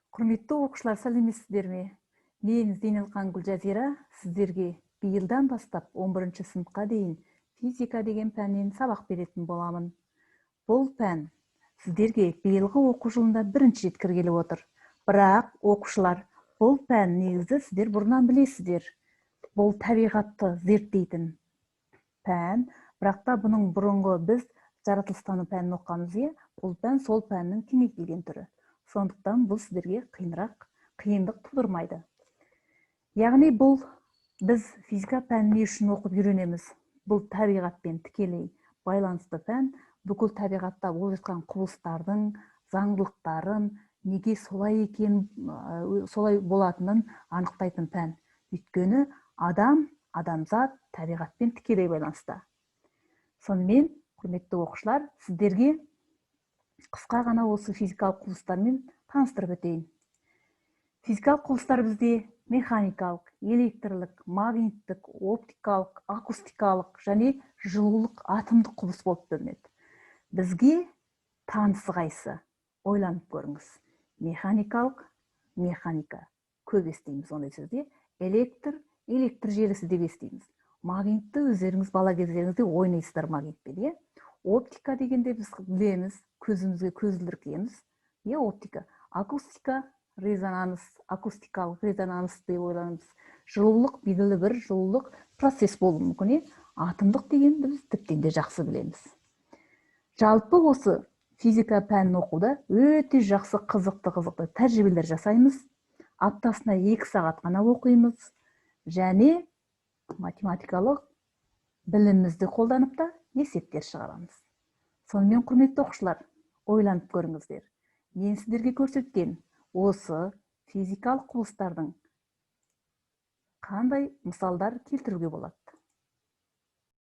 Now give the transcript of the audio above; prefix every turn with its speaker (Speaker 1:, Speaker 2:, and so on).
Speaker 1: Құрметті оқушылар, сәлеметсіздерме? Мен Зейнелқан Гүлжазира сіздерге биылдан бастап 11 сыныпқа дейін физика деген пәннен сабақ беретін боламын. Бұл пән сіздерге биылғы оқу жылында бірінші рет кіргелі отыр. Бірақ оқушылар, бұл пән негізі сіздер бұрыннан білесіздер. Бұл табиғатты зерттейтін пән, бірақ та бұның бұрынғы біз жаратылыстану пәнін оқығанбыз. Бұл пән сол пәннің кеңейтілген түрі. Сондықтан бұл сіздерге қиындық тудырмайды. Яғни бұл біз физика пәніне үшін оқып үйренеміз. Бұл табиғатпен тікелей байланысты пән, бүкіл табиғатта болып жатқан құбылыстардың заңдылықтарын, неге солай болатынын анықтайтын пән. Өйткені адамзат табиғатпен тікелей байланысты. Сонымен, құрметті оқушылар, сіздерге қысқа ғана осы физикалық құбылыстармен таныстырып өтейін. Физикалық құбылыстар бізде механикалық, электрлік, магниттік, оптикалық, акустикалық және жылулық атомдық құбылыс болып бөлінеді. Бізге танысы қайсы? Ойланып көріңіз. Механикалық, механика. Көп естиміз ондай сөзде. Электр желісі деп естиміз. Магнитті өздеріңіз бала кездеріңізде ойнайсыздар магнитпен. Оптика дегенде біз білеміз, көзімізге көзілдірік киеміз. Оптика. Акустика, резонанс, акустикалық резонанс деп ойланамыз. Жылулық, белгілі бір жылулық процесс болуы мүмкін. Атомдық дегенді біз тіптен де жақсы білеміз. Жалпы осы физика пәнін оқуда өте жақсы қызықты тәжірибелер жасаймыз. Аптасына 2 сағат қана оқимыз. Және математикалық білімімізді қолданып та есептер шығарамыз. Сонымен, құрметті оқушылар, ойланып көріңіздер. Мен сіздерге көрсеткен осы физикалық құбылыстардың қандай мысалдар келтіруге болады?